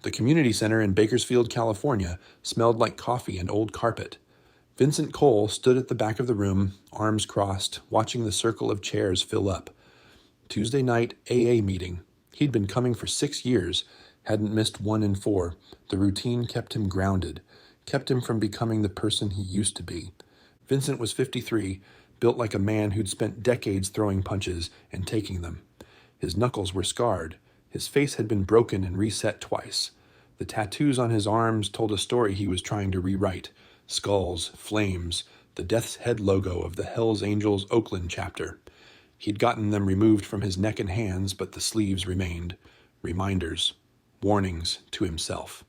The community center in Bakersfield, California, smelled like coffee and old carpet. Vincent Cole stood at the back of the room, arms crossed, watching the circle of chairs fill up. Tuesday night AA meeting. He'd been coming for 6 years, hadn't missed one in 4. The routine kept him grounded, kept him from becoming the person he used to be. Vincent was 53, built like a man who'd spent decades throwing punches and taking them. His knuckles were scarred. His face had been broken and reset twice. The tattoos on his arms told a story he was trying to rewrite. Skulls, flames, the Death's Head logo of the Hells Angels Oakland chapter. He'd gotten them removed from his neck and hands, but the sleeves remained. Reminders, warnings to himself.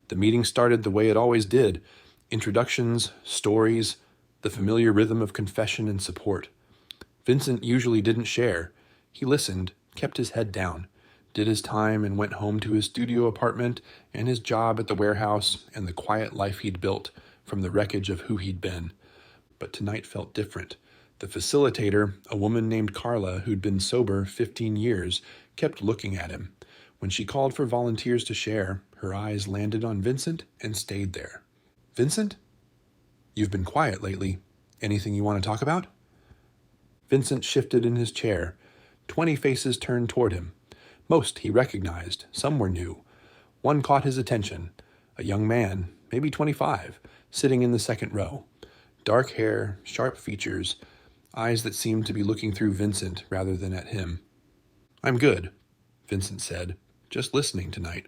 The meeting started the way it always did. Introductions, stories, the familiar rhythm of confession and support. Vincent usually didn't share. He listened, kept his head down, did his time and went home to his studio apartment and his job at the warehouse and the quiet life he'd built from the wreckage of who he'd been. But tonight felt different. The facilitator, a woman named Carla who'd been sober 15 years, kept looking at him. When she called for volunteers to share, her eyes landed on Vincent and stayed there. Vincent? You've been quiet lately. Anything you want to talk about? Vincent shifted in his chair. 20 faces turned toward him. Most he recognized, some were new. One caught his attention, a young man, maybe 25, sitting in the second row. Dark hair, sharp features, eyes that seemed to be looking through Vincent rather than at him. I'm good, Vincent said, just listening tonight.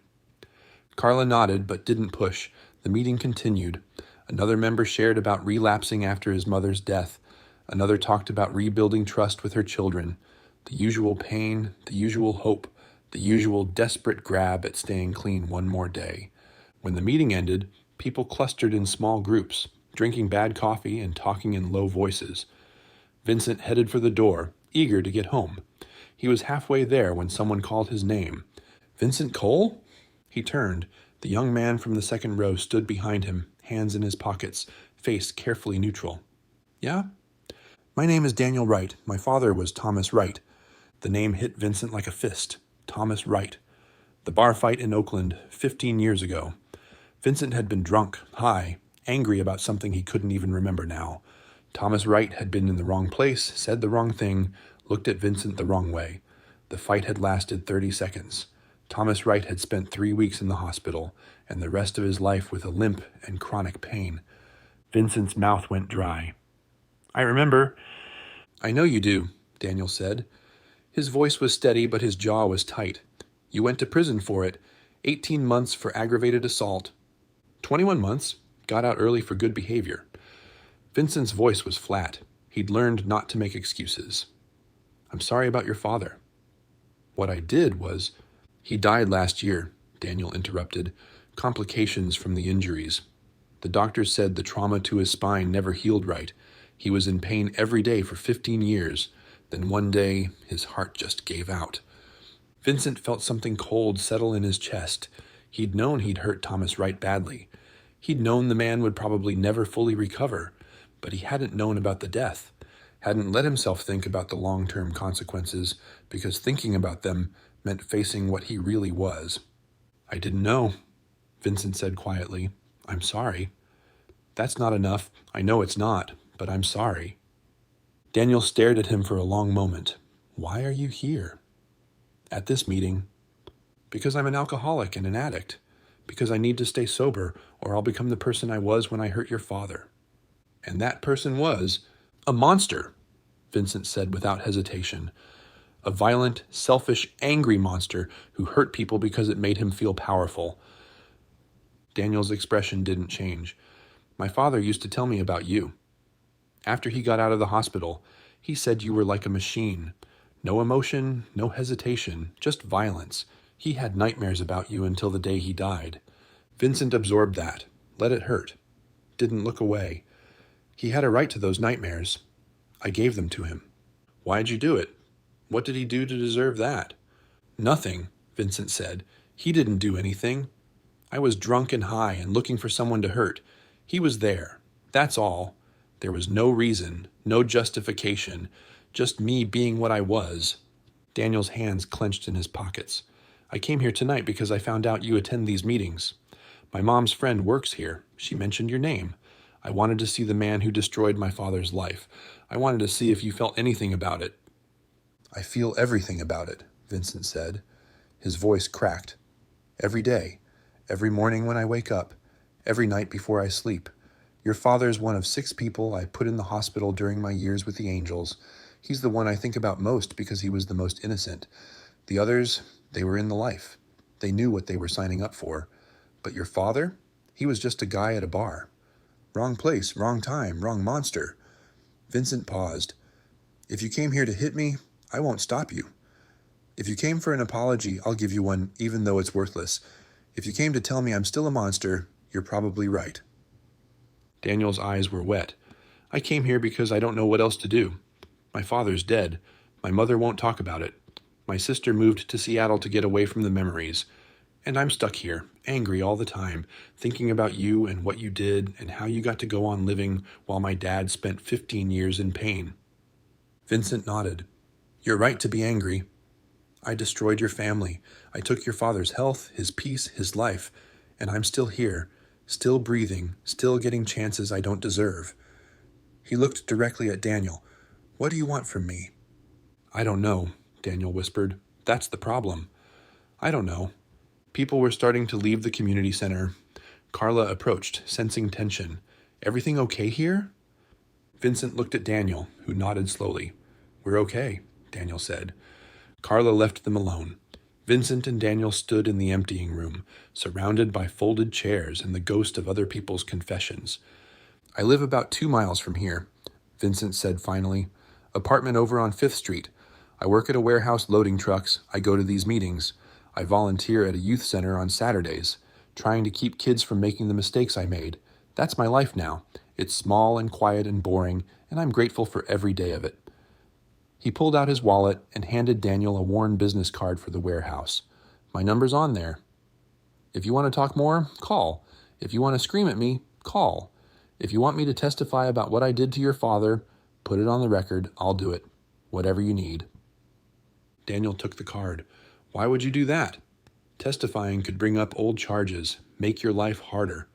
Carla nodded but didn't push. The meeting continued. Another member shared about relapsing after his mother's death. Another talked about rebuilding trust with her children. The usual pain, the usual hope, the usual desperate grab at staying clean one more day. When the meeting ended, people clustered in small groups, drinking bad coffee and talking in low voices. Vincent headed for the door, eager to get home. He was halfway there when someone called his name. Vincent Cole? He turned. The young man from the second row stood behind him, hands in his pockets, face carefully neutral. Yeah? My name is Daniel Wright. My father was Thomas Wright. The name hit Vincent like a fist. Thomas Wright. The bar fight in Oakland 15 years ago. Vincent had been drunk, high, angry about something he couldn't even remember now. Thomas Wright had been in the wrong place, said the wrong thing, looked at Vincent the wrong way. The fight had lasted 30 seconds. Thomas Wright had spent 3 weeks in the hospital, and the rest of his life with a limp and chronic pain. Vincent's mouth went dry. I remember. I know you do, Daniel said. His voice was steady, but his jaw was tight. You went to prison for it. 18 months for aggravated assault. 21 months. Got out early for good behavior. Vincent's voice was flat. He'd learned not to make excuses. I'm sorry about your father. What I did was... He died last year, Daniel interrupted. Complications from the injuries. The doctors said the trauma to his spine never healed right. He was in pain every day for 15 years. Then one day, his heart just gave out. Vincent felt something cold settle in his chest. He'd known he'd hurt Thomas Wright badly. He'd known the man would probably never fully recover, but he hadn't known about the death, hadn't let himself think about the long-term consequences, because thinking about them meant facing what he really was. I didn't know, Vincent said quietly. I'm sorry. That's not enough. I know it's not, but I'm sorry. Daniel stared at him for a long moment. Why are you here? At this meeting. Because I'm an alcoholic and an addict. Because I need to stay sober, or I'll become the person I was when I hurt your father. And that person was a monster, Vincent said without hesitation. A violent, selfish, angry monster who hurt people because it made him feel powerful. Daniel's expression didn't change. My father used to tell me about you. After he got out of the hospital, he said you were like a machine. No emotion, no hesitation, just violence. He had nightmares about you until the day he died. Vincent absorbed that, let it hurt, didn't look away. He had a right to those nightmares. I gave them to him. Why'd you do it? What did he do to deserve that? Nothing, Vincent said. He didn't do anything. I was drunk and high and looking for someone to hurt. He was there. That's all. There was no reason, no justification, just me being what I was. Daniel's hands clenched in his pockets. I came here tonight because I found out you attend these meetings. My mom's friend works here. She mentioned your name. I wanted to see the man who destroyed my father's life. I wanted to see if you felt anything about it." "I feel everything about it," Vincent said. His voice cracked. "Every day, every morning when I wake up, every night before I sleep. Your father's one of 6 people I put in the hospital during my years with the Angels. He's the one I think about most because he was the most innocent. The others, they were in the life. They knew what they were signing up for. But your father, he was just a guy at a bar. Wrong place, wrong time, wrong monster." Vincent paused. "If you came here to hit me, I won't stop you. If you came for an apology, I'll give you one, even though it's worthless. If you came to tell me I'm still a monster, you're probably right." Daniel's eyes were wet. "I came here because I don't know what else to do. My father's dead. My mother won't talk about it. My sister moved to Seattle to get away from the memories. And I'm stuck here, angry all the time, thinking about you and what you did and how you got to go on living while my dad spent 15 years in pain." Vincent nodded. "You're right to be angry. I destroyed your family. I took your father's health, his peace, his life, and I'm still here, still breathing, still getting chances I don't deserve." He looked directly at Daniel. "What do you want from me?" "I don't know," Daniel whispered. "That's the problem. I don't know." People were starting to leave the community center. Carla approached, sensing tension. "Everything okay here?" Vincent looked at Daniel, who nodded slowly. "We're okay," Daniel said. Carla left them alone. Vincent and Daniel stood in the emptying room, surrounded by folded chairs and the ghost of other people's confessions. "I live about 2 miles from here," Vincent said finally. "Apartment over on 5th Street. I work at a warehouse loading trucks. I go to these meetings. I volunteer at a youth center on Saturdays, trying to keep kids from making the mistakes I made. That's my life now. It's small and quiet and boring, and I'm grateful for every day of it." He pulled out his wallet and handed Daniel a worn business card for the warehouse. "My number's on there. If you want to talk more, call. If you want to scream at me, call. If you want me to testify about what I did to your father, put it on the record. I'll do it. Whatever you need." Daniel took the card. "Why would you do that?" "Testifying could bring up old charges, make your life harder."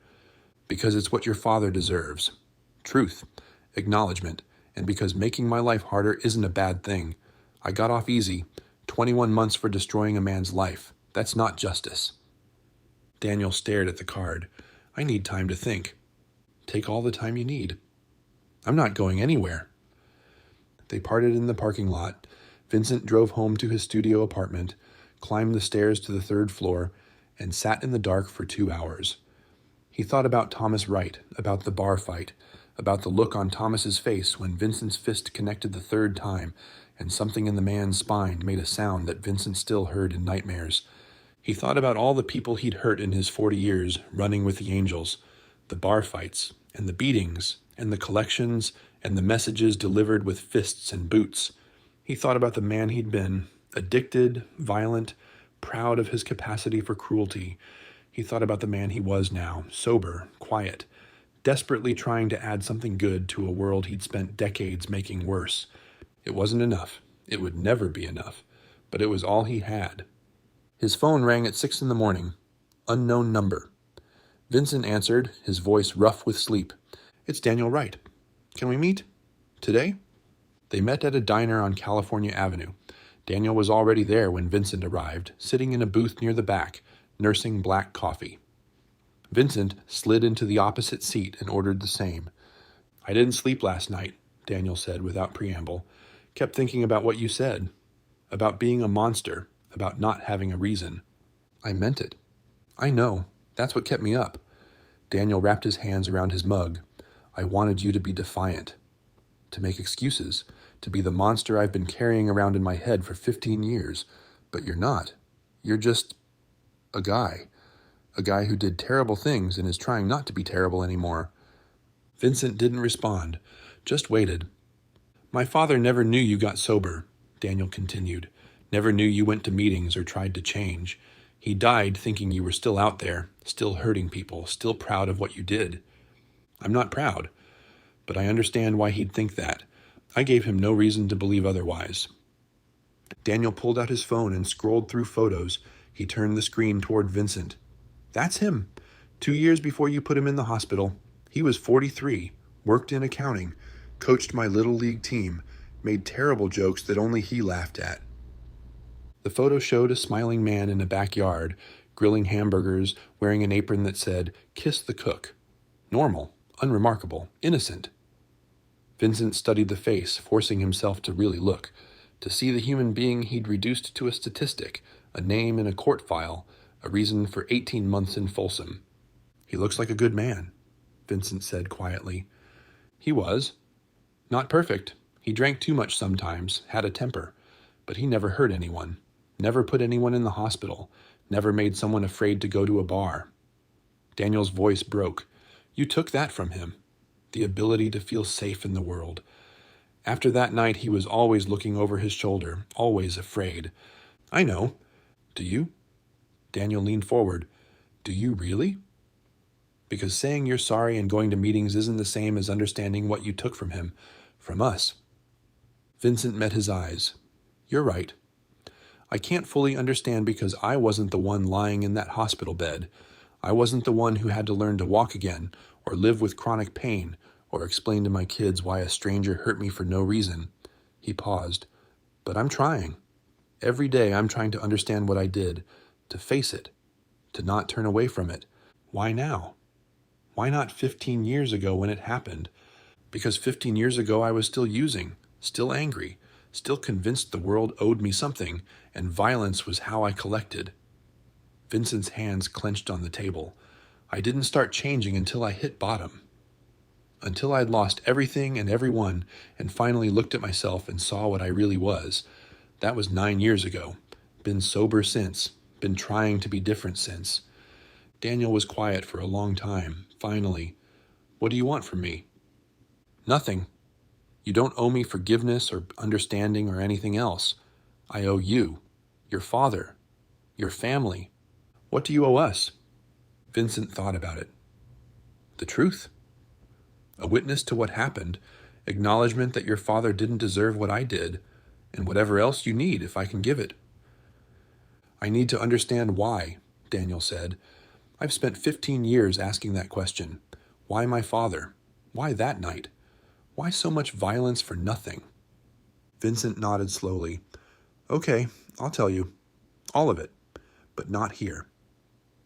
"Because it's what your father deserves. Truth, acknowledgement, and because making my life harder isn't a bad thing. I got off easy. 21 months for destroying a man's life. That's not justice." Daniel stared at the card. "I need time to think." "Take all the time you need." "I'm not going anywhere." They parted in the parking lot. Vincent drove home to his studio apartment, climbed the stairs to the 3rd floor, and sat in the dark for 2 hours. He thought about Thomas Wright, about the bar fight, about the look on Thomas's face when Vincent's fist connected the 3rd time, and something in the man's spine made a sound that Vincent still heard in nightmares. He thought about all the people he'd hurt in his 40 years running with the Angels, the bar fights, and the beatings, and the collections, and the messages delivered with fists and boots. He thought about the man he'd been, addicted, violent, proud of his capacity for cruelty. He thought about the man he was now, sober, quiet, desperately trying to add something good to a world he'd spent decades making worse. It wasn't enough. It would never be enough. But it was all he had. His phone rang at 6 in the morning. Unknown number. Vincent answered, his voice rough with sleep. "It's Daniel Wright. Can we meet? Today?" They met at a diner on California Avenue. Daniel was already there when Vincent arrived, sitting in a booth near the back, nursing black coffee. Vincent slid into the opposite seat and ordered the same. "I didn't sleep last night," Daniel said without preamble. "Kept thinking about what you said. About being a monster. About not having a reason." "I meant it." "I know. That's what kept me up." Daniel wrapped his hands around his mug. "I wanted you to be defiant. To make excuses. To be the monster I've been carrying around in my head for 15 years. But you're not. You're just a guy. A guy who did terrible things and is trying not to be terrible anymore." Vincent didn't respond, just waited. "My father never knew you got sober," Daniel continued. "Never knew you went to meetings or tried to change. He died thinking you were still out there, still hurting people, still proud of what you did. I'm not proud, but I understand why he'd think that. I gave him no reason to believe otherwise." Daniel pulled out his phone and scrolled through photos, He turned the screen toward Vincent. That's him. 2 years before you put him in the hospital. He was 43, worked in accounting, coached my little league team, made terrible jokes that only he laughed at. The photo showed a smiling man in a backyard, grilling hamburgers, wearing an apron that said, "Kiss the cook." Normal, unremarkable, innocent. Vincent studied the face, forcing himself to really look, to see the human being he'd reduced to a statistic, a name in a court file, a reason for 18 months in Folsom. He looks like a good man, Vincent said quietly. He was. Not perfect. He drank too much sometimes, had a temper, but he never hurt anyone, never put anyone in the hospital, never made someone afraid to go to a bar. Daniel's voice broke. You took that from him, the ability to feel safe in the world. After that night, he was always looking over his shoulder, always afraid. I know. Do you? Daniel leaned forward. Do you really? Because saying you're sorry and going to meetings isn't the same as understanding what you took from him, from us. Vincent met his eyes. You're right. I can't fully understand because I wasn't the one lying in that hospital bed. I wasn't the one who had to learn to walk again, or live with chronic pain, or explain to my kids why a stranger hurt me for no reason. He paused. But I'm trying. Every day I'm trying to understand what I did, to face it, to not turn away from it. Why now? Why not 15 years ago when it happened? Because 15 years ago I was still using, still angry, still convinced the world owed me something, and violence was how I collected. Vincent's hands clenched on the table. I didn't start changing until I hit bottom. Until I'd lost everything and everyone, and finally looked at myself and saw what I really was. That was 9 years ago. Been sober since. Been trying to be different since. Daniel was quiet for a long time. Finally, what do you want from me? Nothing. You don't owe me forgiveness or understanding or anything else. I owe you, your father, your family. What do you owe us? Vincent thought about it. The truth. A witness to what happened, acknowledgement that your father didn't deserve what I did, and whatever else you need if I can give it. I need to understand why, Daniel said. I've spent 15 years asking that question. Why my father? Why that night? Why so much violence for nothing? Vincent nodded slowly. Okay, I'll tell you. All of it. But not here.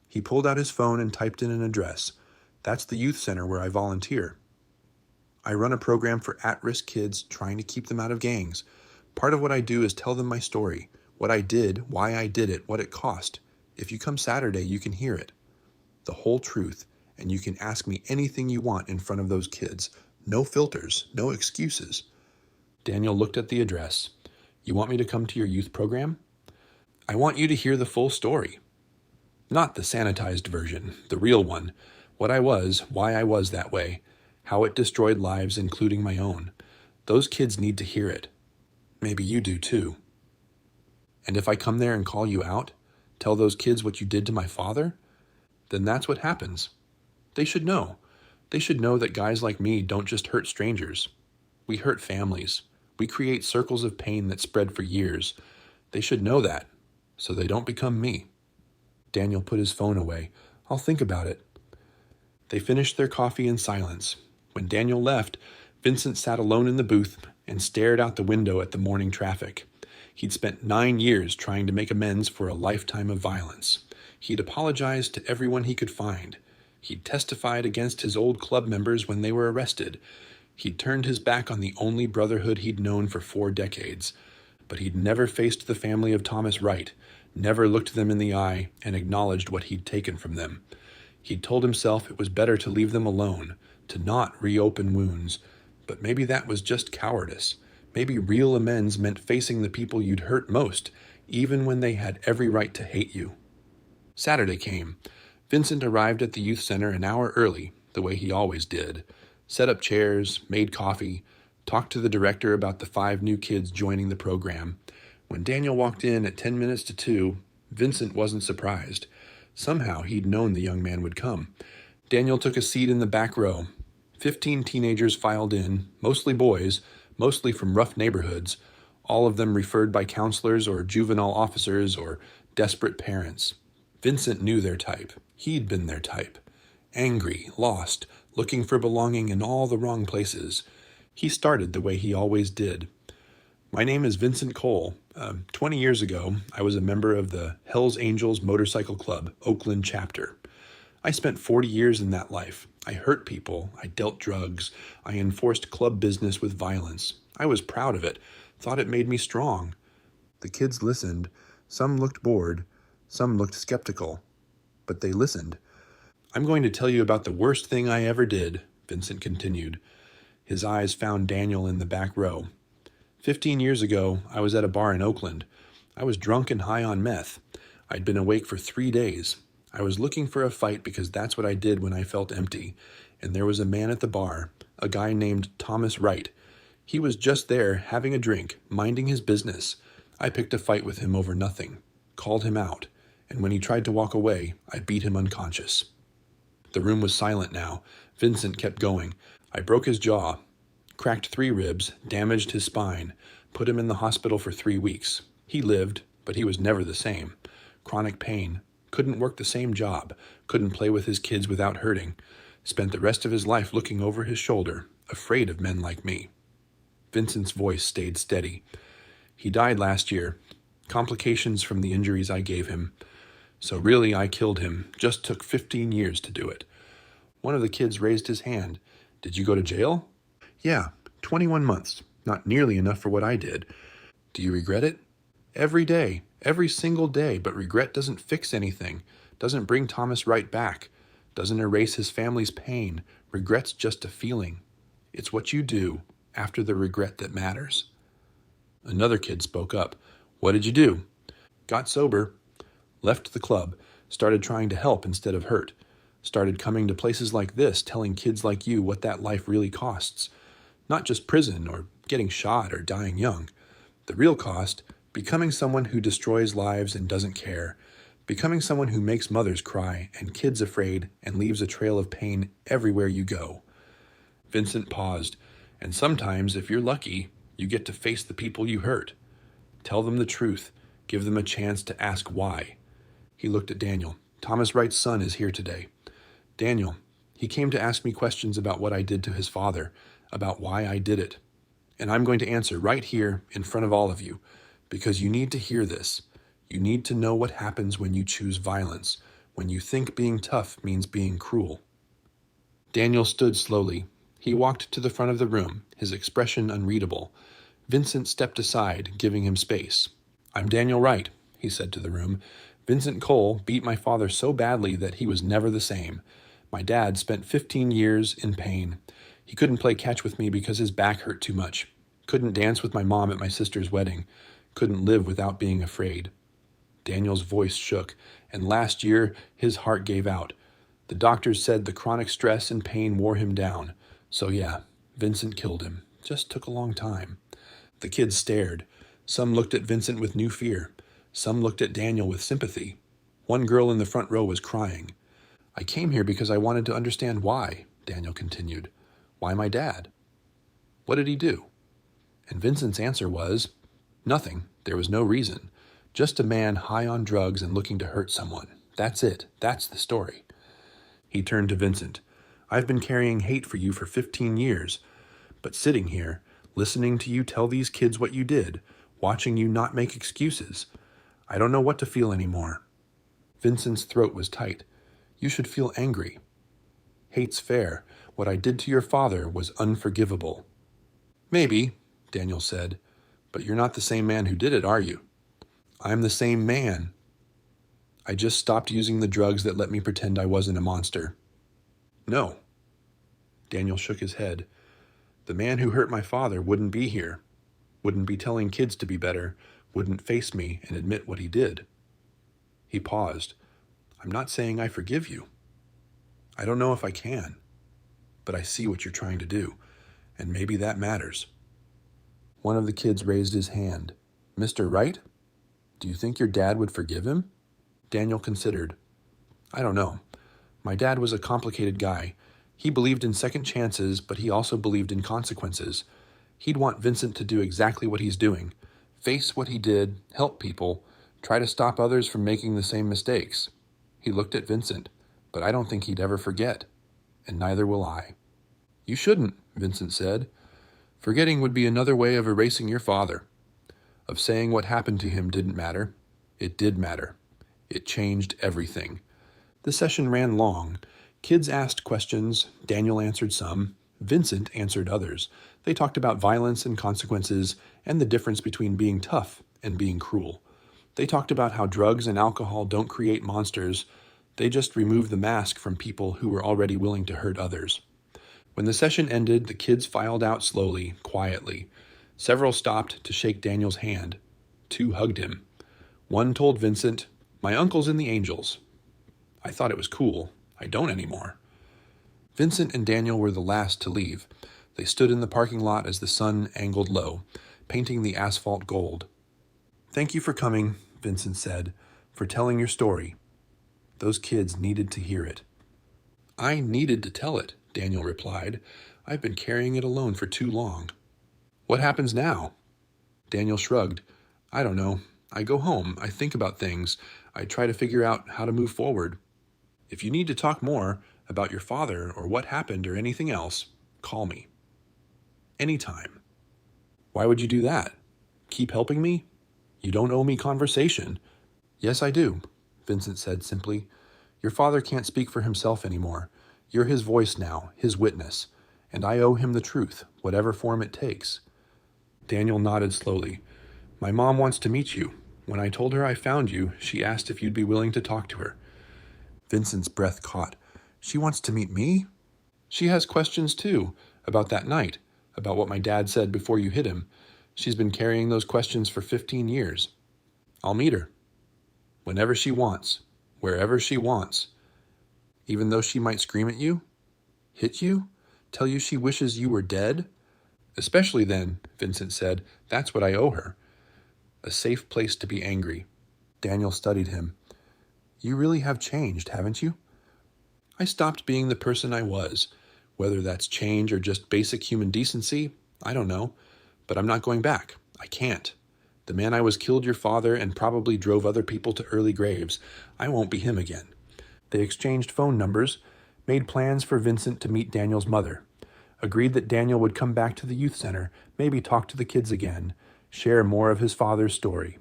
He pulled out his phone and typed in an address. That's the youth center where I volunteer. I run a program for at-risk kids trying to keep them out of gangs. Part of what I do is tell them my story, what I did, why I did it, what it cost. If you come Saturday, you can hear it. The whole truth, and you can ask me anything you want in front of those kids. No filters, no excuses. Daniel looked at the address. You want me to come to your youth program? I want you to hear the full story. Not the sanitized version, the real one. What I was, why I was that way, how it destroyed lives, including my own. Those kids need to hear it. Maybe you do too. And if I come there and call you out, tell those kids what you did to my father, then that's what happens. They should know. They should know that guys like me don't just hurt strangers. We hurt families. We create circles of pain that spread for years. They should know that, so they don't become me. Daniel put his phone away. I'll think about it. They finished their coffee in silence. When Daniel left, Vincent sat alone in the booth and stared out the window at the morning traffic. He'd spent 9 years trying to make amends for a lifetime of violence. He'd apologized to everyone he could find. He'd testified against his old club members when they were arrested. He'd turned his back on the only brotherhood he'd known for 4 decades. But he'd never faced the family of Thomas Wright, never looked them in the eye and acknowledged what he'd taken from them. He'd told himself it was better to leave them alone, to not reopen wounds. But maybe that was just cowardice. Maybe real amends meant facing the people you'd hurt most, even when they had every right to hate you. Saturday came. Vincent arrived at the youth center an hour early, the way he always did. Set up chairs, made coffee, talked to the director about the 5 new kids joining the program. When Daniel walked in at 10 minutes to 2, Vincent wasn't surprised. Somehow he'd known the young man would come. Daniel took a seat in the back row. 15 teenagers filed in, mostly boys, mostly from rough neighborhoods, all of them referred by counselors or juvenile officers or desperate parents. Vincent knew their type. He'd been their type. Angry, lost, looking for belonging in all the wrong places. He started the way he always did. My name is Vincent Cole. 20 years ago, I was a member of the Hells Angels Motorcycle Club, Oakland chapter. I spent 40 years in that life. I hurt people. I dealt drugs. I enforced club business with violence. I was proud of it, thought it made me strong. The kids listened. Some looked bored. Some looked skeptical. But they listened. I'm going to tell you about the worst thing I ever did, Vincent continued. His eyes found Daniel in the back row. 15 years ago, I was at a bar in Oakland. I was drunk and high on meth. I'd been awake for 3 days. I was looking for a fight because that's what I did when I felt empty. And there was a man at the bar, a guy named Thomas Wright. He was just there, having a drink, minding his business. I picked a fight with him over nothing, called him out, and when he tried to walk away, I beat him unconscious. The room was silent now. Vincent kept going. I broke his jaw, cracked 3 ribs, damaged his spine, put him in the hospital for 3 weeks. He lived, but he was never the same. Chronic pain, couldn't work the same job, couldn't play with his kids without hurting. Spent the rest of his life looking over his shoulder, afraid of men like me. Vincent's voice stayed steady. He died last year. Complications from the injuries I gave him. So really, I killed him. Just took 15 years to do it. One of the kids raised his hand. Did you go to jail? Yeah, 21 months. Not nearly enough for what I did. Do you regret it? Every day. Every single day. But regret doesn't fix anything. Doesn't bring Thomas Wright back. Doesn't erase his family's pain. Regret's just a feeling. It's what you do after the regret that matters. Another kid spoke up. What did you do? Got sober. Left the club. Started trying to help instead of hurt. Started coming to places like this, telling kids like you what that life really costs. Not just prison or getting shot or dying young. The real cost, becoming someone who destroys lives and doesn't care. Becoming someone who makes mothers cry and kids afraid and leaves a trail of pain everywhere you go. Vincent paused. And sometimes, if you're lucky, you get to face the people you hurt. Tell them the truth. Give them a chance to ask why. He looked at Daniel. Thomas Wright's son is here today. Daniel, he came to ask me questions about what I did to his father, about why I did it. And I'm going to answer right here in front of all of you, because you need to hear this. You need to know what happens when you choose violence, when you think being tough means being cruel. Daniel stood slowly. He walked to the front of the room, his expression unreadable. Vincent stepped aside, giving him space. I'm Daniel Wright, he said to the room. Vincent Cole beat my father so badly that he was never the same. My dad spent 15 years in pain. He couldn't play catch with me because his back hurt too much. Couldn't dance with my mom at my sister's wedding. Couldn't live without being afraid. Daniel's voice shook, and last year his heart gave out. The doctors said the chronic stress and pain wore him down. So yeah, Vincent killed him. Just took a long time. The kids stared. Some looked at Vincent with new fear. Some looked at Daniel with sympathy. One girl in the front row was crying. I came here because I wanted to understand why, Daniel continued. Why my dad? What did he do? And Vincent's answer was, nothing. There was no reason. Just a man high on drugs and looking to hurt someone. That's it. That's the story. He turned to Vincent. I've been carrying hate for you for 15 years, but sitting here, listening to you tell these kids what you did, watching you not make excuses, I don't know what to feel anymore. Vincent's throat was tight. You should feel angry. Hate's fair. What I did to your father was unforgivable. Maybe, Daniel said, but you're not the same man who did it, are you? I'm the same man. I just stopped using the drugs that let me pretend I wasn't a monster. No. Daniel shook his head. The man who hurt my father wouldn't be here, wouldn't be telling kids to be better, wouldn't face me and admit what he did. He paused. I'm not saying I forgive you. I don't know if I can, but I see what you're trying to do, and maybe that matters. One of the kids raised his hand. Mr. Wright? Do you think your dad would forgive him? Daniel considered. I don't know. My dad was a complicated guy. He believed in second chances, but he also believed in consequences. He'd want Vincent to do exactly what he's doing. Face what he did, help people, Try to stop others from making the same mistakes. He looked at Vincent, but I don't think he'd ever forget, and neither will I. You shouldn't, Vincent said. Forgetting would be another way of erasing your father, of saying what happened to him didn't matter. It did matter. It changed everything. The session ran long. Kids asked questions, Daniel answered some, Vincent answered others. They talked about violence and consequences and the difference between being tough and being cruel. They talked about how drugs and alcohol don't create monsters. They just remove the mask from people who were already willing to hurt others. When the session ended, the kids filed out slowly, quietly. Several stopped to shake Daniel's hand. 2 hugged him. One told Vincent, "My uncle's in the Angels." I thought it was cool. I don't anymore. Vincent and Daniel were the last to leave. They stood in the parking lot as the sun angled low, painting the asphalt gold. "Thank you for coming," Vincent said, "for telling your story. Those kids needed to hear it." "I needed to tell it," Daniel replied. "I've been carrying it alone for too long." "What happens now?" Daniel shrugged. "I don't know. I go home. I think about things. I try to figure out how to move forward. If you need to talk more about your father or what happened or anything else, call me. Anytime." "Why would you do that? Keep helping me? You don't owe me conversation." "Yes, I do," Vincent said simply. "Your father can't speak for himself anymore. You're his voice now, his witness, and I owe him the truth, whatever form it takes." Daniel nodded slowly. "My mom wants to meet you. When I told her I found you, she asked if you'd be willing to talk to her." Vincent's breath caught. "She wants to meet me?" "She has questions too, about that night, about what my dad said before you hit him. She's been carrying those questions for 15 years. I'll meet her. Whenever she wants, wherever she wants. Even though she might scream at you? Hit you? Tell you she wishes you were dead?" "Especially then," Vincent said. "That's what I owe her. A safe place to be angry." Daniel studied him. "You really have changed, haven't you?" "I stopped being the person I was. Whether that's change or just basic human decency, I don't know. But I'm not going back. I can't. The man I was killed your father and probably drove other people to early graves. I won't be him again." They exchanged phone numbers, made plans for Vincent to meet Daniel's mother, agreed that Daniel would come back to the youth center, maybe talk to the kids again, share more of his father's story.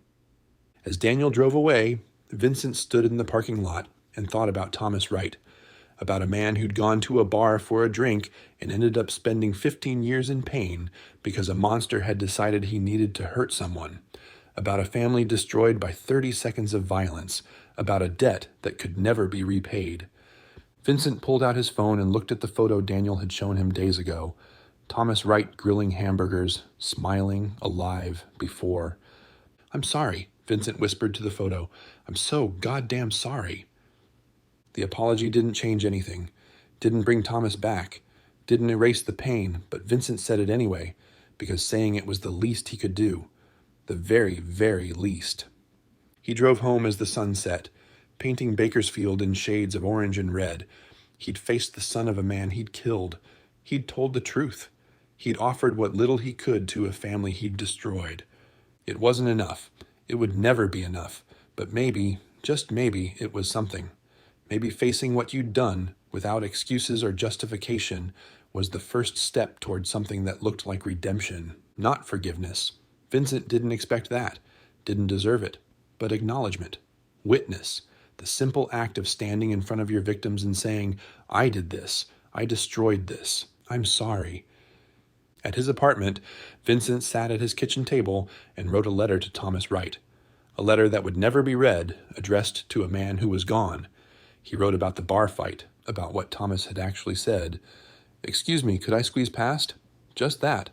As Daniel drove away, Vincent stood in the parking lot and thought about Thomas Wright, about a man who'd gone to a bar for a drink and ended up spending 15 years in pain because a monster had decided he needed to hurt someone, about a family destroyed by 30 seconds of violence, about a debt that could never be repaid. Vincent pulled out his phone and looked at the photo Daniel had shown him days ago. Thomas Wright grilling hamburgers, smiling, alive, before. "I'm sorry," Vincent whispered to the photo. "I'm so goddamn sorry." The apology didn't change anything, didn't bring Thomas back, didn't erase the pain, but Vincent said it anyway, because saying it was the least he could do. The very, very least. He drove home as the sun set, painting Bakersfield in shades of orange and red. He'd faced the son of a man he'd killed. He'd told the truth. He'd offered what little he could to a family he'd destroyed. It wasn't enough. It would never be enough. But maybe, just maybe, it was something. Maybe facing what you'd done, without excuses or justification, was the first step toward something that looked like redemption, not forgiveness. Vincent didn't expect that, didn't deserve it. But acknowledgement, witness, the simple act of standing in front of your victims and saying, "I did this, I destroyed this, I'm sorry." At his apartment, Vincent sat at his kitchen table and wrote a letter to Thomas Wright. A letter that would never be read, addressed to a man who was gone. He wrote about the bar fight, about what Thomas had actually said. "Excuse me, could I squeeze past?" Just that.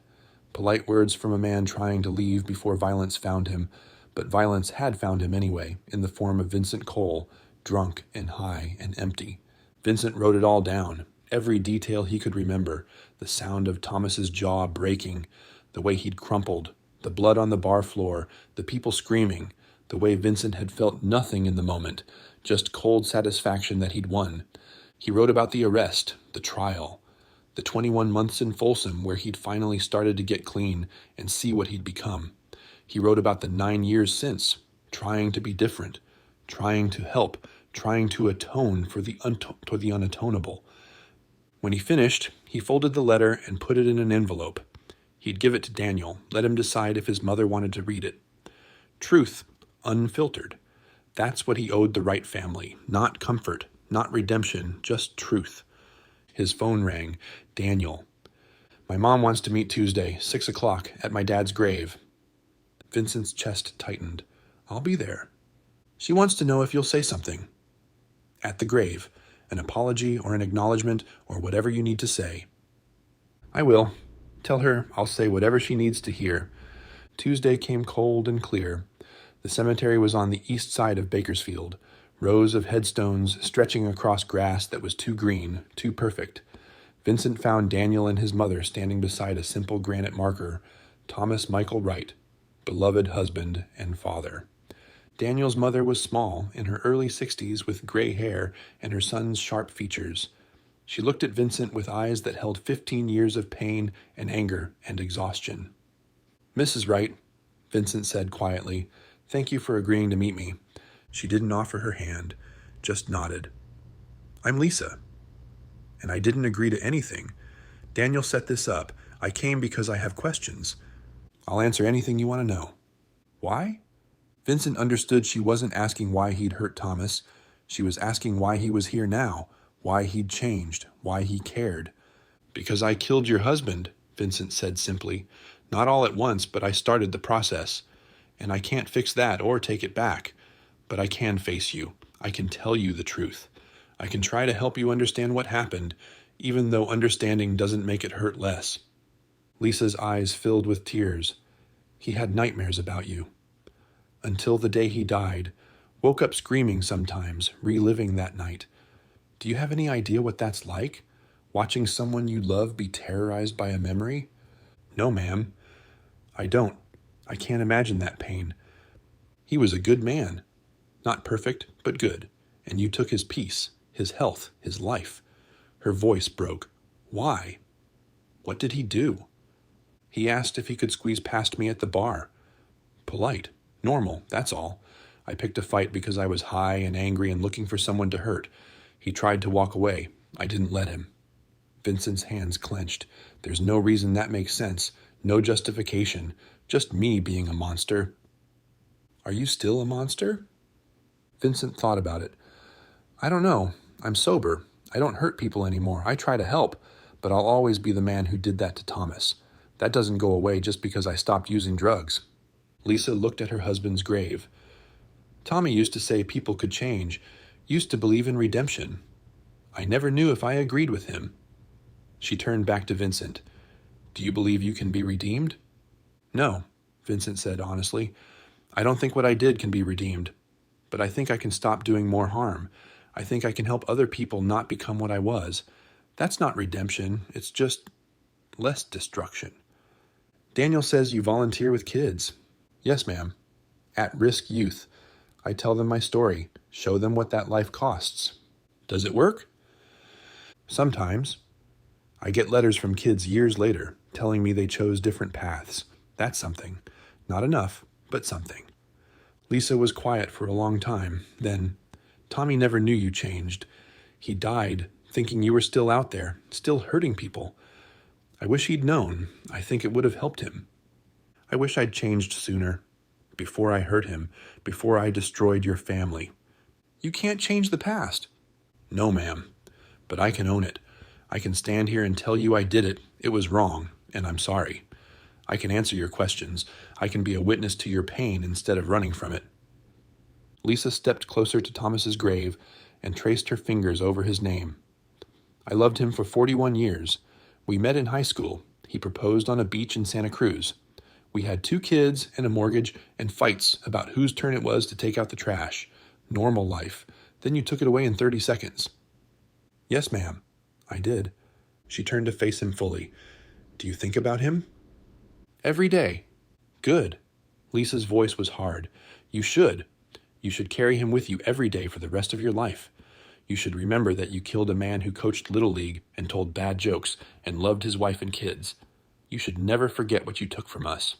Polite words from a man trying to leave before violence found him. But violence had found him anyway, in the form of Vincent Cole, drunk and high and empty. Vincent wrote it all down, every detail he could remember, the sound of Thomas's jaw breaking, the way he'd crumpled, the blood on the bar floor, the people screaming, the way Vincent had felt nothing in the moment, just cold satisfaction that he'd won. He wrote about the arrest, the trial, the 21 months in Folsom where he'd finally started to get clean and see what he'd become. He wrote about the 9 years since, trying to be different, trying to help, trying to atone for the unatonable. When he finished, he folded the letter and put it in an envelope. He'd give it to Daniel, let him decide if his mother wanted to read it. Truth, unfiltered. That's what he owed the Wright family. Not comfort, not redemption, just truth. His phone rang. Daniel. My mom wants to meet Tuesday, 6 o'clock, at my dad's grave. Vincent's chest tightened. I'll be there. She wants to know if you'll say something. At the grave. An apology or an acknowledgement or whatever you need to say. I will. Tell her I'll say whatever she needs to hear. Tuesday came cold and clear. The cemetery was on the east side of Bakersfield, rows of headstones stretching across grass that was too green, too perfect. Vincent found Daniel and his mother standing beside a simple granite marker, Thomas Michael Wright, beloved husband and father. Daniel's mother was small, in her early 60s, with gray hair and her son's sharp features. She looked at Vincent with eyes that held 15 years of pain and anger and exhaustion. Mrs. Wright, Vincent said quietly, thank you for agreeing to meet me. She didn't offer her hand, just nodded. I'm Lisa. And I didn't agree to anything. Daniel set this up. I came because I have questions. I'll answer anything you want to know. Why? Vincent understood she wasn't asking why he'd hurt Thomas. She was asking why he was here now, why he'd changed, why he cared. Because I killed your husband, Vincent said simply. Not all at once, but I started the process. And I can't fix that or take it back. But I can face you. I can tell you the truth. I can try to help you understand what happened, even though understanding doesn't make it hurt less. Lisa's eyes filled with tears. He had nightmares about you. Until the day he died, woke up screaming sometimes, reliving that night. Do you have any idea what that's like? Watching someone you love be terrorized by a memory? No, ma'am. I don't. I can't imagine that pain. He was a good man. Not perfect, but good. And you took his peace, his health, his life. Her voice broke. Why? What did he do? He asked if he could squeeze past me at the bar. Polite. Normal, that's all. I picked a fight because I was high and angry and looking for someone to hurt. He tried to walk away. I didn't let him. Vincent's hands clenched. There's no reason that makes sense. No justification. Just me being a monster. Are you still a monster? Vincent thought about it. I don't know. I'm sober. I don't hurt people anymore. I try to help, but I'll always be the man who did that to Thomas. That doesn't go away just because I stopped using drugs. Lisa looked at her husband's grave. Tommy used to say people could change, used to believe in redemption. I never knew if I agreed with him. She turned back to Vincent. Do you believe you can be redeemed? No, Vincent said honestly. I don't think what I did can be redeemed, but I think I can stop doing more harm. I think I can help other people not become what I was. That's not redemption. It's just less destruction. Daniel says you volunteer with kids. Yes, ma'am. At-risk youth. I tell them my story, show them what that life costs. Does it work? Sometimes. I get letters from kids years later telling me they chose different paths. That's something. Not enough, but something. Lisa was quiet for a long time. Then, Tommy never knew you changed. He died thinking you were still out there, still hurting people. I wish he'd known. I think it would have helped him. I wish I'd changed sooner, before I hurt him, before I destroyed your family. You can't change the past. No, ma'am, but I can own it. I can stand here and tell you I did it. It was wrong, and I'm sorry. I can answer your questions. I can be a witness to your pain instead of running from it. Lisa stepped closer to Thomas's grave and traced her fingers over his name. I loved him for 41 years. We met in high school. He proposed on a beach in Santa Cruz. We had 2 kids and a mortgage and fights about whose turn it was to take out the trash. Normal life. Then you took it away in 30 seconds. Yes, ma'am. I did. She turned to face him fully. Do you think about him? Every day. Good. Lisa's voice was hard. You should. You should carry him with you every day for the rest of your life. You should remember that you killed a man who coached Little League and told bad jokes and loved his wife and kids. You should never forget what you took from us.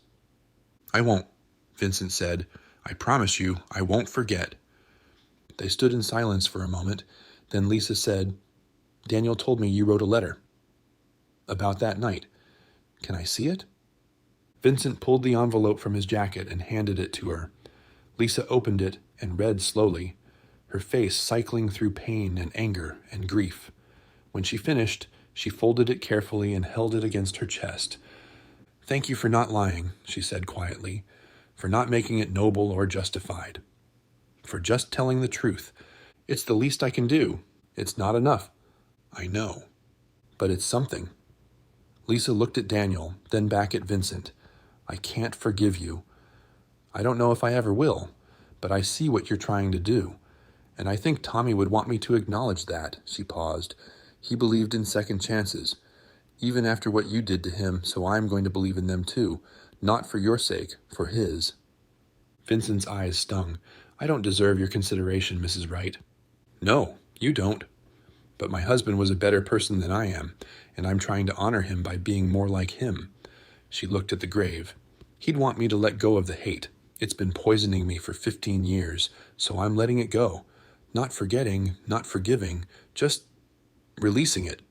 I won't, Vincent said. I promise you, I won't forget." They stood in silence for a moment. Then Lisa said, "Daniel told me you wrote a letter about that night. Can I see it?" Vincent pulled the envelope from his jacket and handed it to her. Lisa opened it and read slowly, her face cycling through pain and anger and grief. When she finished, she folded it carefully and held it against her chest. "Thank you for not lying," she said quietly, "for not making it noble or justified, for just telling the truth. It's the least I can do. It's not enough, I know, but it's something." Lisa looked at Daniel, then back at Vincent. "I can't forgive you. I don't know if I ever will, but I see what you're trying to do. And I think Tommy would want me to acknowledge that." She paused. "He believed in second chances, even after what you did to him, so I'm going to believe in them too. Not for your sake, for his." Vincent's eyes stung. "I don't deserve your consideration, Mrs. Wright." "No, you don't. But my husband was a better person than I am, and I'm trying to honor him by being more like him." She looked at the grave. "He'd want me to let go of the hate. It's been poisoning me for 15 years, so I'm letting it go. Not forgetting, not forgiving, just releasing it."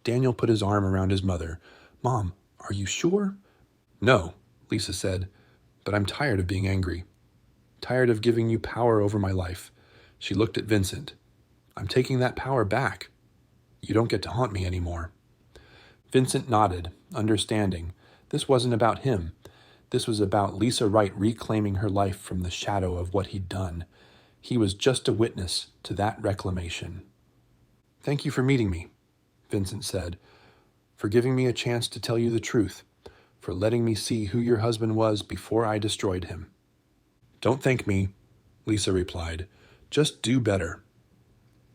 Daniel put his arm around his mother. "Mom, are you sure?" "No," Lisa said, "but I'm tired of being angry. Tired of giving you power over my life." She looked at Vincent. "I'm taking that power back. You don't get to haunt me anymore." Vincent nodded, understanding. This wasn't about him. This was about Lisa Wright reclaiming her life from the shadow of what he'd done. He was just a witness to that reclamation. "Thank you for meeting me," Vincent said, "for giving me a chance to tell you the truth, for letting me see who your husband was before I destroyed him." "Don't thank me," Lisa replied. "Just do better.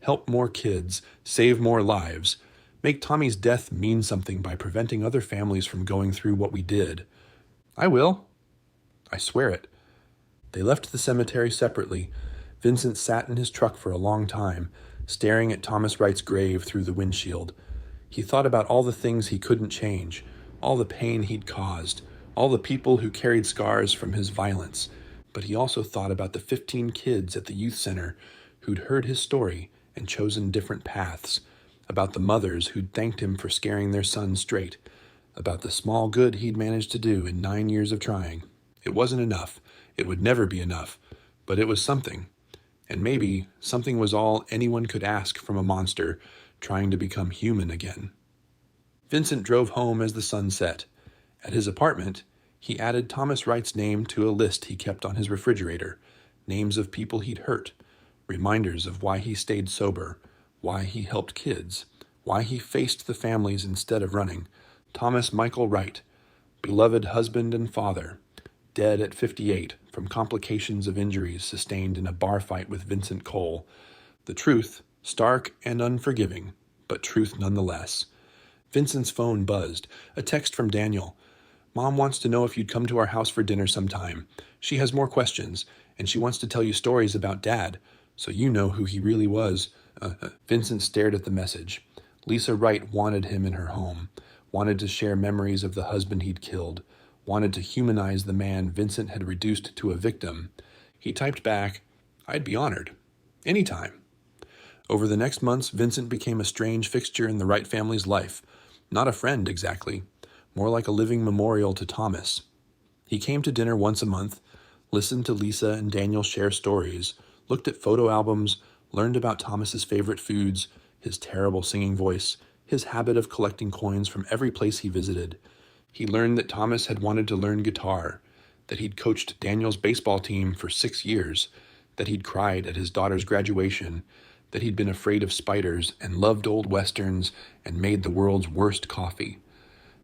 Help more kids, save more lives. Make Tommy's death mean something by preventing other families from going through what we did." "I will. I swear it." They left the cemetery separately. Vincent sat in his truck for a long time, staring at Thomas Wright's grave through the windshield. He thought about all the things he couldn't change, all the pain he'd caused, all the people who carried scars from his violence. But he also thought about the 15 kids at the youth center who'd heard his story and chosen different paths, about the mothers who'd thanked him for scaring their sons straight, about the small good he'd managed to do in 9 years of trying. It wasn't enough. It would never be enough. But it was something. And maybe something was all anyone could ask from a monster trying to become human again. Vincent drove home as the sun set. At his apartment, he added Thomas Wright's name to a list he kept on his refrigerator, names of people he'd hurt, reminders of why he stayed sober, why he helped kids, why he faced the families instead of running. Thomas Michael Wright, beloved husband and father, dead at 58 from complications of injuries sustained in a bar fight with Vincent Cole. The truth, stark and unforgiving, but truth nonetheless. Vincent's phone buzzed. A text from Daniel. "Mom wants to know if you'd come to our house for dinner sometime. She has more questions, and she wants to tell you stories about Dad, so you know who he really was." Vincent stared at the message. Lisa Wright wanted him in her home, wanted to share memories of the husband he'd killed, wanted to humanize the man Vincent had reduced to a victim. He typed back, "I'd be honored. Anytime." Over the next months, Vincent became a strange fixture in the Wright family's life. Not a friend, exactly. More like a living memorial to Thomas. He came to dinner once a month, listened to Lisa and Daniel share stories, looked at photo albums, learned about Thomas's favorite foods, his terrible singing voice, his habit of collecting coins from every place he visited. He learned that Thomas had wanted to learn guitar, that he'd coached Daniel's baseball team for 6 years, that he'd cried at his daughter's graduation, that he'd been afraid of spiders and loved old westerns and made the world's worst coffee.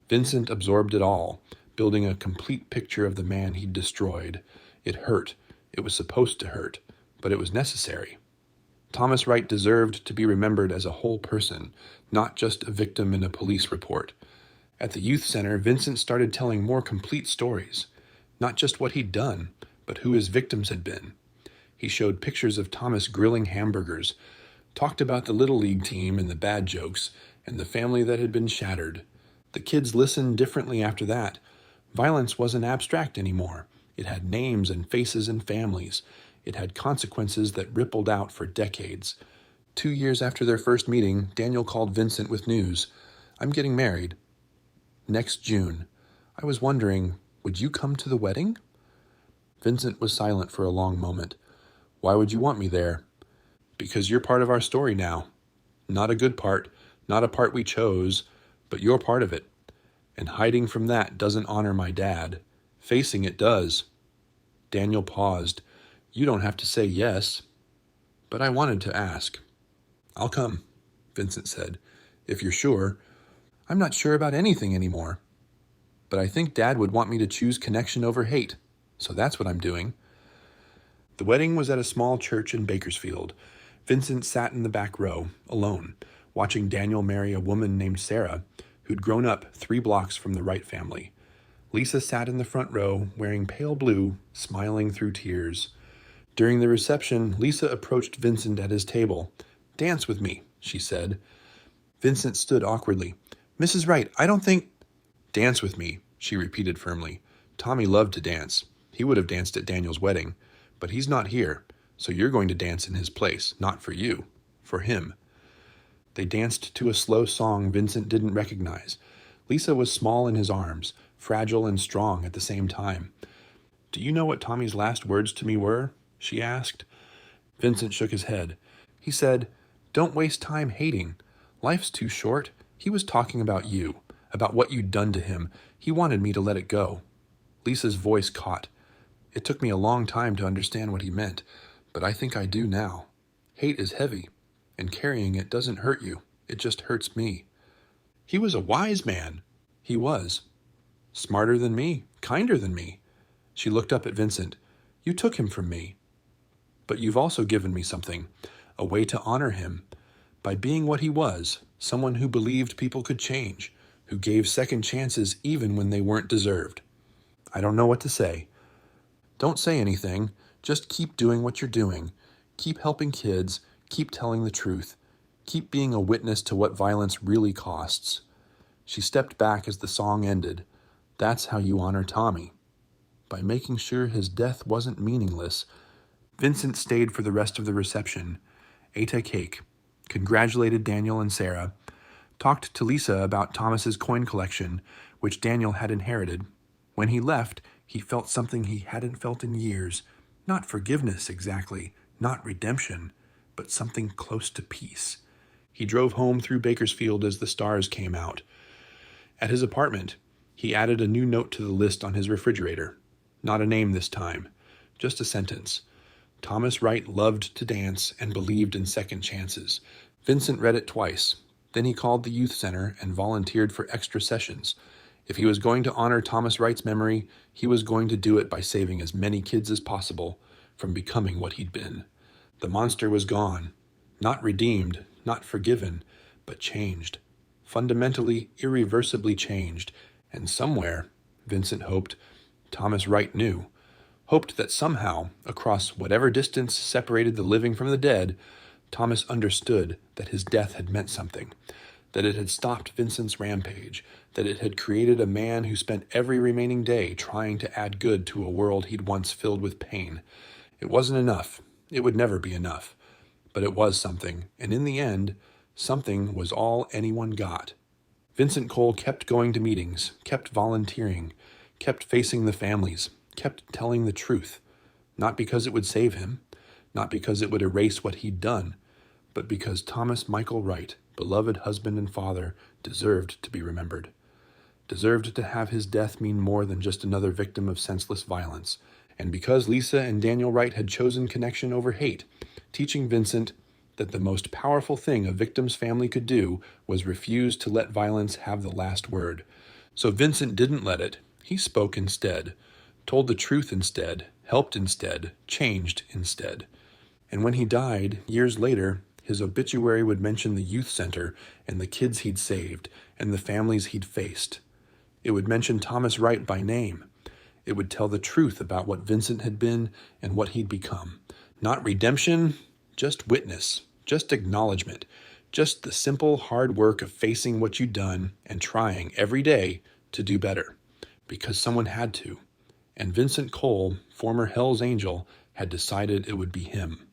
Vincent absorbed it all, building a complete picture of the man he'd destroyed. It hurt. It was supposed to hurt, but it was necessary. Thomas Wright deserved to be remembered as a whole person, not just a victim in a police report. At the youth center, Vincent started telling more complete stories, not just what he'd done, but who his victims had been. He showed pictures of Thomas grilling hamburgers, talked about the Little League team and the bad jokes, and the family that had been shattered. The kids listened differently after that. Violence wasn't abstract anymore. It had names and faces and families. It had consequences that rippled out for decades. 2 years after their first meeting, Daniel called Vincent with news. "I'm getting married. Next June. I was wondering, would you come to the wedding?" Vincent was silent for a long moment. "Why would you want me there?" "Because you're part of our story now. Not a good part, not a part we chose, but you're part of it. And hiding from that doesn't honor my dad. Facing it does." Daniel paused. "You don't have to say yes." "But I wanted to ask." "I'll come," Vincent said. "If you're sure." "I'm not sure about anything anymore. But I think Dad would want me to choose connection over hate, so that's what I'm doing." The wedding was at a small church in Bakersfield. Vincent sat in the back row, alone, watching Daniel marry a woman named Sarah, who'd grown up 3 blocks from the Wright family. Lisa sat in the front row, wearing pale blue, smiling through tears. During the reception, Lisa approached Vincent at his table. "Dance with me," she said. Vincent stood awkwardly. "Mrs. Wright, I don't think—" "Dance with me," she repeated firmly. "Tommy loved to dance. He would have danced at Daniel's wedding. But he's not here, so you're going to dance in his place, not for you, for him." They danced to a slow song Vincent didn't recognize. Lisa was small in his arms, fragile and strong at the same time. "Do you know what Tommy's last words to me were?" she asked. Vincent shook his head. He said, "Don't waste time hating. Life's too short. He was talking about you, about what you'd done to him. He wanted me to let it go." Lisa's voice caught. "It took me a long time to understand what he meant, but I think I do now. Hate is heavy, and carrying it doesn't hurt you. It just hurts me." "He was a wise man." "He was. Smarter than me, kinder than me." She looked up at Vincent. "You took him from me. But you've also given me something, a way to honor him. By being what he was, someone who believed people could change, who gave second chances even when they weren't deserved." "I don't know what to say." "Don't say anything. Just keep doing what you're doing. Keep helping kids. Keep telling the truth. Keep being a witness to what violence really costs." She stepped back as the song ended. "That's how you honor Tommy. By making sure his death wasn't meaningless." Vincent stayed for the rest of the reception, ate a cake, congratulated Daniel and Sarah, talked to Lisa about Thomas's coin collection, which Daniel had inherited. When he left, he felt something he hadn't felt in years. Not forgiveness exactly, not redemption, but something close to peace. He drove home through Bakersfield as the stars came out. At his apartment, he added a new note to the list on his refrigerator. Not a name this time, just a sentence. Thomas Wright loved to dance and believed in second chances. Vincent read it twice. Then he called the youth center and volunteered for extra sessions. If he was going to honor Thomas Wright's memory, he was going to do it by saving as many kids as possible from becoming what he'd been. The monster was gone. Not redeemed, not forgiven, but changed. Fundamentally, irreversibly changed. And somewhere, Vincent hoped, Thomas Wright knew. Hoped that somehow, across whatever distance separated the living from the dead, Thomas understood that his death had meant something, that it had stopped Vincent's rampage, that it had created a man who spent every remaining day trying to add good to a world he'd once filled with pain. It wasn't enough. It would never be enough. But it was something, and in the end, something was all anyone got. Vincent Cole kept going to meetings, kept volunteering, kept facing the families, kept telling the truth, not because it would save him, not because it would erase what he'd done, but because Thomas Michael Wright, beloved husband and father, deserved to be remembered, deserved to have his death mean more than just another victim of senseless violence, and because Lisa and Daniel Wright had chosen connection over hate, teaching Vincent that the most powerful thing a victim's family could do was refuse to let violence have the last word. So Vincent didn't let it. He spoke instead, told the truth instead, helped instead, changed instead. And when he died, years later, his obituary would mention the youth center and the kids he'd saved and the families he'd faced. It would mention Thomas Wright by name. It would tell the truth about what Vincent had been and what he'd become. Not redemption, just witness, just acknowledgement, just the simple hard work of facing what you'd done and trying every day to do better, because someone had to. and Vincent Cole, former Hell's Angel, had decided it would be him.